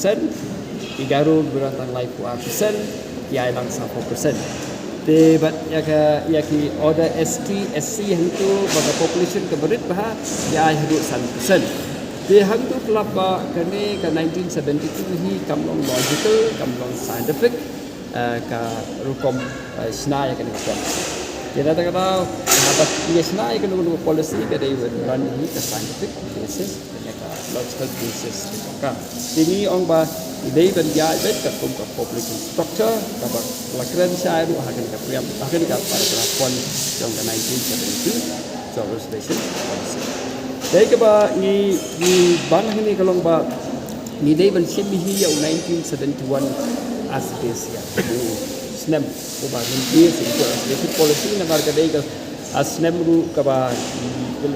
di Garut berantang live 4%, di Ailang 4%. But yaki order SC hantu baga population ke berit bah ya hidup 1%. Di hantu kelapa kene ke 1972 hi kamlong logical, kamlong scientific ka rukom sna ya kene kapon. Jadi kata apa dia sna ya kene policy ke they would run hi ke scientific basis ya ka logical basis ka. Ini ong ba Idei ben ya bet ka kum ka population structure ka ba lakran sai ru hakan ka priam hakan ka para pon trong ka 1972 so reservation policy. Dei ka ba ni ban ni ka long ba ni dei ben sim hi ya 1971 as base ya. Snap ko ba ni base ko reservation policy na mar ka dei ka as snap ru ka ba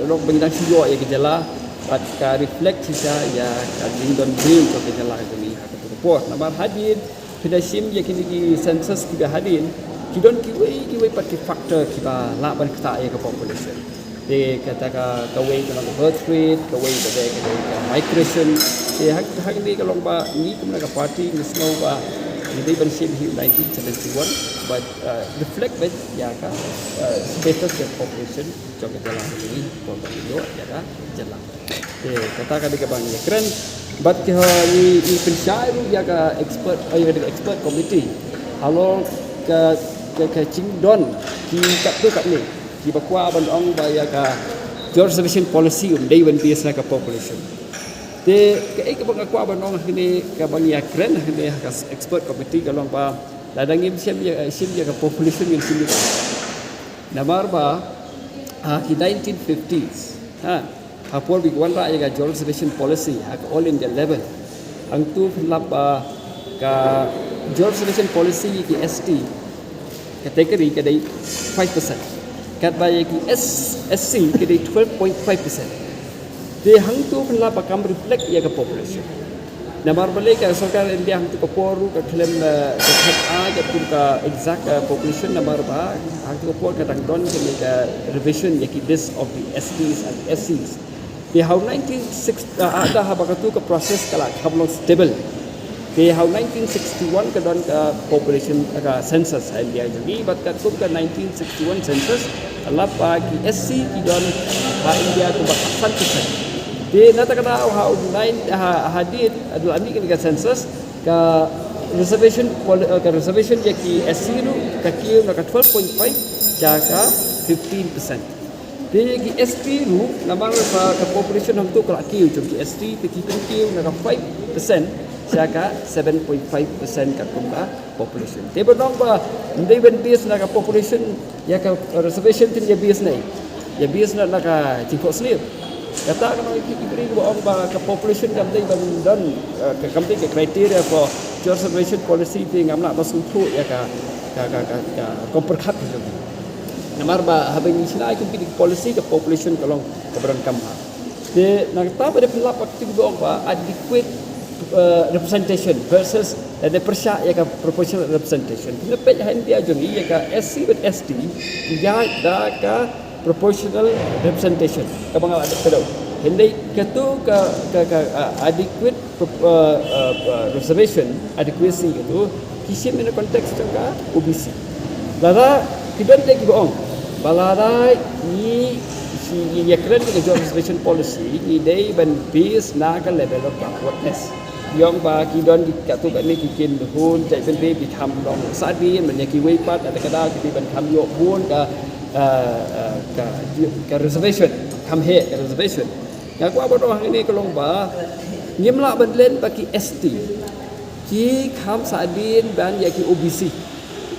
lok bang dang siyo ya ke jala but ka reflect sisa ya ka dingdon dream ko ke jala ka ni report namar hadin kita sim ya kini di census kita hadin kidon kiwei pati factor kita laban kita ya ke population de kata ka kawei ka birth rate kawei ka migration de hak ni kalau ba ni kumna ka party ni snow ba ni ban sim hi 1971 but reflect with ya ka status of population jo ka jalan ini ko ka yo ya ka jalan de kata ka de ka bang ya keren but ni pensyairu ya ka expert expert committee halo ka Chingdon ki kat tu kat ni ki bakwa ban ong ba ya ka reservation policy day when PS na ka population de ka bang akwa ban ong ni ka bang ya kren ni ka expert committee ka long ba ladang im sim ya ka population yang sim namar ba ki 1950s Hapor bigwan ra ya ka reservation policy all India level ang tu lap ka reservation policy ki ST category ke dai 5% kat ba ki SC ke dai 12.5% de hang tu lap kam reflect ya ka population namar bale ka sarkar India hang tu poru ka claim ka ka tu ka exact population namar ba hang tu por ka dang don ke ka revision ya ki this of the STs and SCs they have 1960 ada habakatu ke proses kala kablong stable they have 1961 ke don ke population ka census India jadi but kat tu ke 1961 census alap ki SC ki don India tu bakasan de nata kata how 9 hadit adul ami ke census ke reservation ya ki SC nu ka ki na 12.5 jaka 15%. Di ST ru namang sa population hang tu kala kiu jom ki ST ti kiu na 5% saka 7.5% ka kumba population. Te bonong ba ndai ben bis na ka population ya ka reservation tin ya bis nai. Ya bis na ka tingko slip. Kata kan ki beri ba ong ba ka population kam dai ban dan ka kam dai criteria for reservation policy ti ngam na masuk tu ya ka komperkat jom. Namar ba habang isina ay kumpitig policy ka population kalong kabarang kamha. De nakita ba de pendapat tigo ba adequate representation versus the persya ya ka proportional representation. Pinapet han dia jong ya ka SC with ST ya da ka proportional representation. Kabang ada pedo. Hindi katu ka adequate reservation adequacy itu kisim in konteks ka OBC. Lada kita tak bohong. Balarai ni si keren ke reservation policy ni day ban base na ka level of backwardness. Yang ba kidon kat tu kan ni kikin hun jai ben be tham long sadi man ya ki wei pat ada kada ki ban tham yo bun ka reservation tham he reservation. Ya ku apa doang ini kelong ba nyemla ban len bagi ST. Ki kham sadin ban ya ki OBC.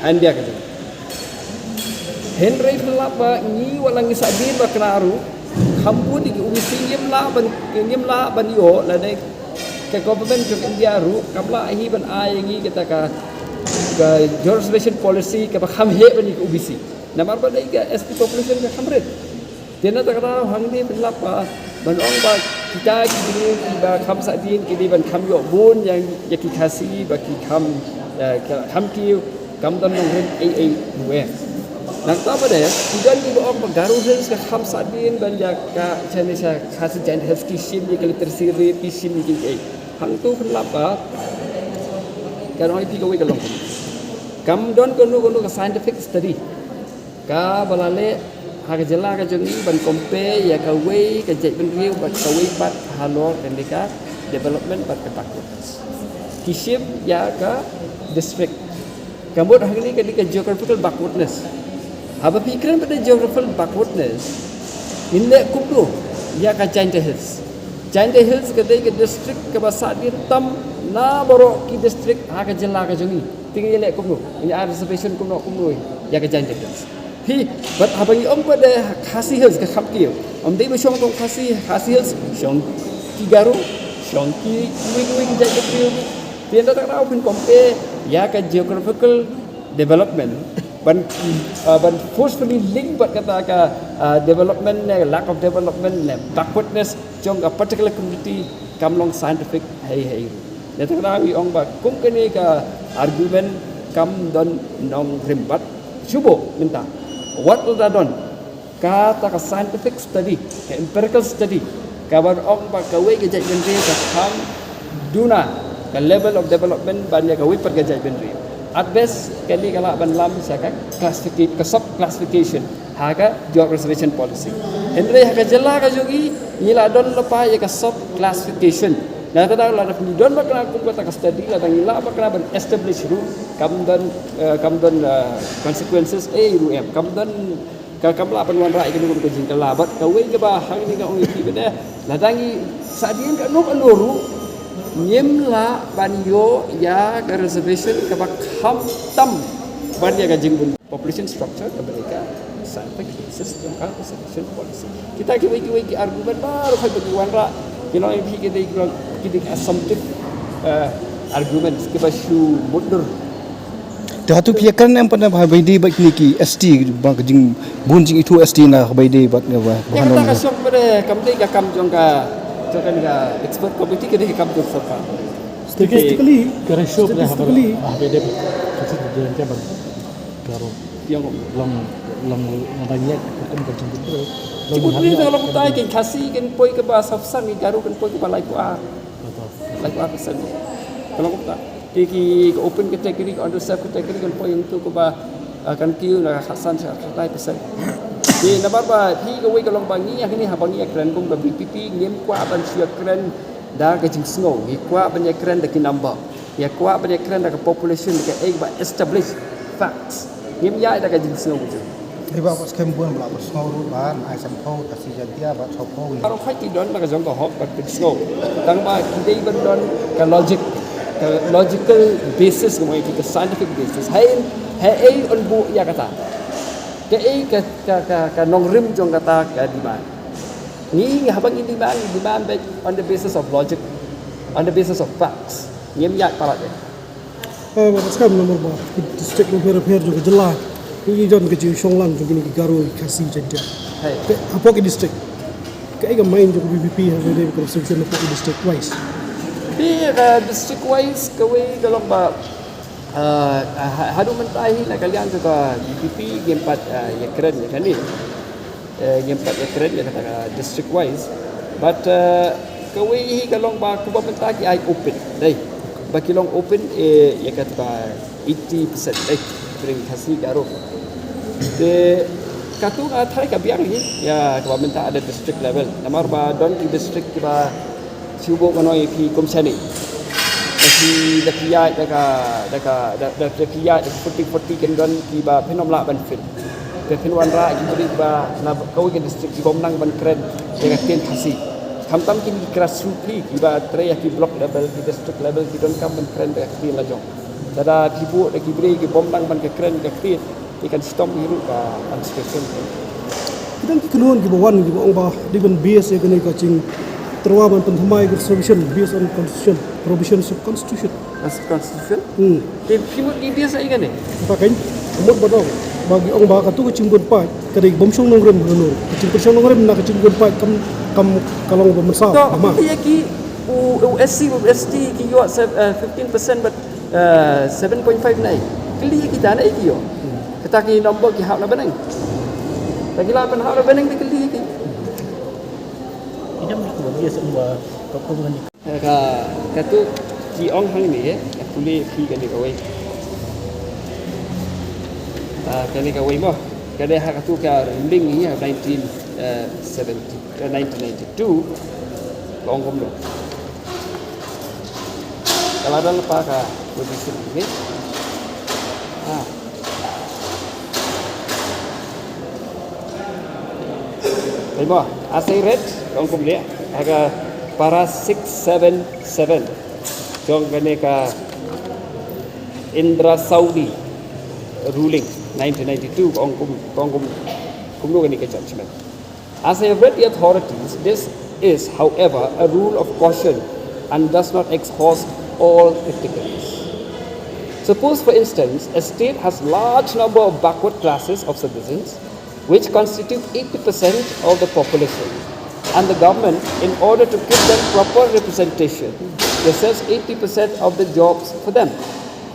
Andia kata Henry Philapa ni walang isadin ba klaro kampu di umisi nyemla ban yo la dai ka government of India ru kabla hi ban ai ngi kita ka reservation policy ka kham he ban ki umisi namar ba dai ka ST population ka khamret tena ta kata hang ni Philapa ban ong ba kita ki ba kham sadin ki ban kham yo bun yang ki khasi ba ki kham ki kam dan nong ai nuwe Nang apa dah? Tidak di bawah pengaruh dari sekarang sadin banyak ka channel sa khas jan health sim ni kalau tersiri sim ni hang tu kenapa kan oi pi kawai kalong kam don kono ka scientific study ka balale ha jela ka jongi ban compare ya ka wei ka jai ben riu bat ka wei bat halor kendika development bat ka takut kishim ya ka district kambut hari ni kendika geographical backwardness apa pikiran pada geographical backwardness inle kubdo ya ka Giant Hills kedai ke district ke basat dia tam na borok ki district ha ka jela ka jongi tinggal elek kumno ini ada reservation kumno ya ka Giant Hills hi bat habangi om pada Khasi Hills ke khapki om dei ba shong tong Khasi Hills shong ki garu shong ki wing Giant Hills dia tak tahu pun compare ya ka geographical development ban forcefully link bat kata ka development lack of development backwardness trong a particular community kamlong scientific hey dia tak tahu ong ba kum kene ka argument kam don nong rimbat cubo minta what was that done kata ka scientific study ka empirical study kabar ong ba ka we ka jai benri ka kam duna ka level of development ban ya ka we per ka jai benri at best kali kala ban lam saka classificate ka sub classification haga job reservation policy endre haga jela ka jogi nila don lepa ya ka sub classification na tada la ni don bakna ku kata ka study la ngila bakna ban establish ru kam don consequences ru em kam don ka kamla ban wan rai ka dum ka jing kala bat ka we ka ba hang ni ka ong ti bede la dangi sadien ka no ru nyemla banyo ya ke reservation ke bakam tam ban ya ke jingbun population structure ke mereka scientific basis tentang reservation policy kita ki argument baru kai bagi wanra kilo yang kita assumptive arguments ke basu mundur datu piakan yang pernah bai di bak niki ST bang jing bunjing itu ST na bai di bak ne ba ya kita kasong pada kamdei ka kam jong ka kan ka expert committee ke deh kam tu sarkar statistically ratio pada HPD kasi dia jaban karo yang long banyak kan macam itu Cikgu ni kalau kita ikan kasih kan poi ke bahasa pesan ni garu kan poi ke balai kuah pesan kalau kita ki open category underserved category kan poi untuk ke bah kan kiu nak hasan lai pesan ni nampak bah pi ke wei kalau bangi yang ni habangi keren kum ke BPP ngem kuah ban sia keren dah ke jing snow ni kuah ban keren dak number ya kuah ban keren dak population dak ba establish facts ngem ya dak ke jing snow tu Iba pas kembuan bela pas ngau ban ai sampau kasi jantia ba sopo ni. Kalau fight don ba jong ko hok ba snow tang ba kidei ban don ka logical basis ko mai kita scientific basis hai on bu ya kata ke ka nong rim jong kata ka di ban ni habang ini ban on the basis of logic on the basis of facts ngem ya para de pas kam nomor ba district nomor repair juga jelas ini jon ke Shonglang juga ni garu kasih jadi hai apa ke district kayak main juga BBP hari ni construction apa ke district wise di district wise kawe kalau ba hadu mentahi nak kalian juga BPP game 4 ya keren ya kan ni game 4 ya keren ya kata district wise but kawe kalau ba kuba mentahi ai open dai bagi long open ya kata ba 80% dai bring kasih garu de katu thai ka biang ni ya kuba minta ada district level namar ba don di district ba siubo kanoi pi komsani si dakia dakia 40 kan don ki ba phenomla ban fit ke phenwan ra ki ba na kau ke district ki bomnang ban kren dengan ten khasi khamtam ki grassroots ki ba tre ki block level ki district level ki don kam ban kren de ki la jong tada ki bu de ki bri ki bomnang ban ke kren ke fit ikan stom hiru ka anspecial kita ki keluhan ki bawan ki ong ba di ban BS ke ni ka cing terwaban pentamai reservation based on constitution provisions of constitution constitution di pimut di biasa ikan ni pakai umur badong bagi ong ba katu kecimbun pai kadai bomsong nongrem nonor kecimbun nongrem nak kecimbun pai kam kalong bemersau ama iya ki USC UST ki yo 15% but 7.5 naik kali kita naik ki yo kita ki nombor ki hak la benang lagi la ben hak la benang kali ki Idam ni kuba biasa umba program ni. Katu ki ong hang ni kuli ki kan ni kawai. Kan ni kawai mo. Kada ha katu ka ruling ni 1992 ong kom lo. Kalau ada lepas ka position ni. Baik, as I read, ong kom ni aga para 677 jong kene ka Indra Saudi ruling 1992 kum kene ka judgment. As I have read the authorities, this is however a rule of caution and does not exhaust all criticals. Suppose for instance a state has large number of backward classes of citizens which constitute 80% of the population, and the government, in order to give them proper representation, reserves 80% of the jobs for them.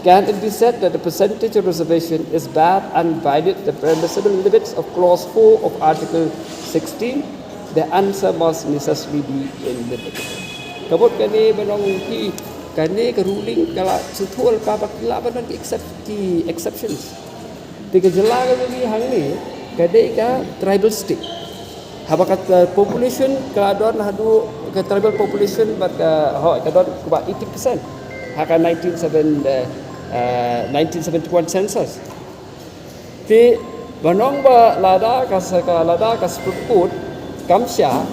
Can it be said that the percentage of reservation is bad and violates the permissible limits of Clause 4 of Article 16? The answer must necessarily be limited. Kabut kani benong ki kani ke ruling kala sutul pa bakila banan ki exceptions. Tiga jelas kani hang ni kadai ka tribal state. Habakat population keadaan hadu ke tribal population bat keadaan kuba 80%. Haka 1971 census. Ti banong ba lada ka sepuluh kamsya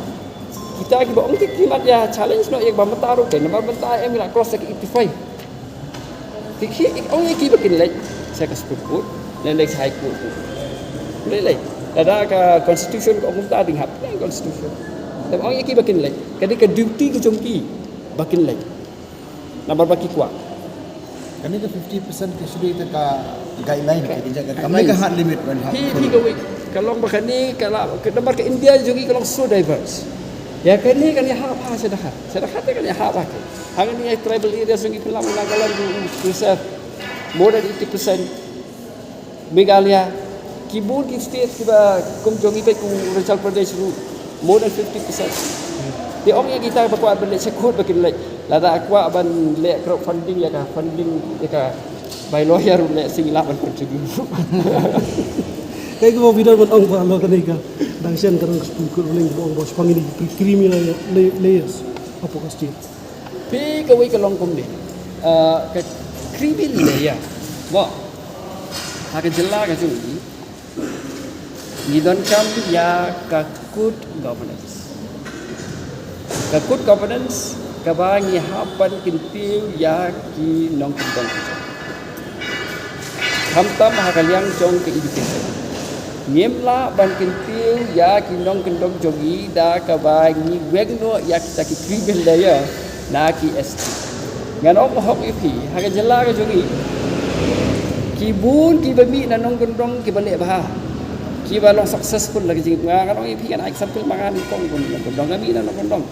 kita ki bang kimat ya challenge no ek ba mataru ke number mata em nak cross ke 85. Ti ki ong ki bakin lek saya ka sepuluh dan lek high court. Lek ada ka constitution ko umta ding hap constitution. Tapi orang iki bakin lek. Kadi ka duty ke jongki bakin lek. Number baki kuat. Kami ke 50% ke sudah itu ka guideline ke jaga kami ke hard limit ban hard. Hi ka we kalau bakani kalau ke number ke India jogi kalau so diverse. Ya kani kan ya hap sedahat. Sedahat kan ya hap ke. Hang ni tribal areas jogi kelam nagalan reserve more than 80%. Meghalaya Kibur ki state kiba kum jogi pe ku Arunachal Pradesh ru more than 50%. Di ong yang kita berkuat balik sekut bakin lek. Lada akwa ban lek crowdfunding ya ka funding ya ka by lawyer lek sing lapan contribute. Kaya ko video man ong ba lo kani ka dangsian karang ko ruling ong bos pangini criminal layers apa ka state. Pi ka we ka long kum ni. Ka criminal layer. Mo. Ha ka jela ka jungi. Nidon kam ya ka good governance. Ka good governance kabangi hapan kintiu ya ki nong kintong. Hamtam hakaliang jong ke education. Nyemla ban kintiu ya ki nong kintong jogi da kabangi wegno ya kita ki kriben daya na ki ST. Nganong hok ipi hakajela ka jogi. Kibun ki bami na nong kintong ki balik bah. Kiba long successful lagi jing nga kanong ipi kan example mangan kong kondong kami na kondong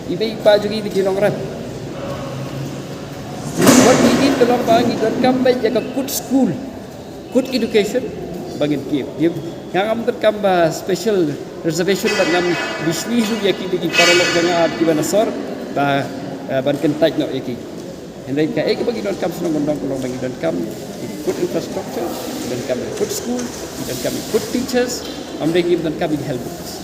ibe pa jugi di kinong rat what we need to long bangi don kam ba ya good school good education bangin give nga am ter kam ba special reservation ba ngam biswi su ya ki di paralok nga kiba nasor ba ban kentaj no iki and then ka ek bagi don kam sunong kondong kolong bagi don kam good infrastructure, dan kami good school, dan kami good teachers, and they give them coming help books.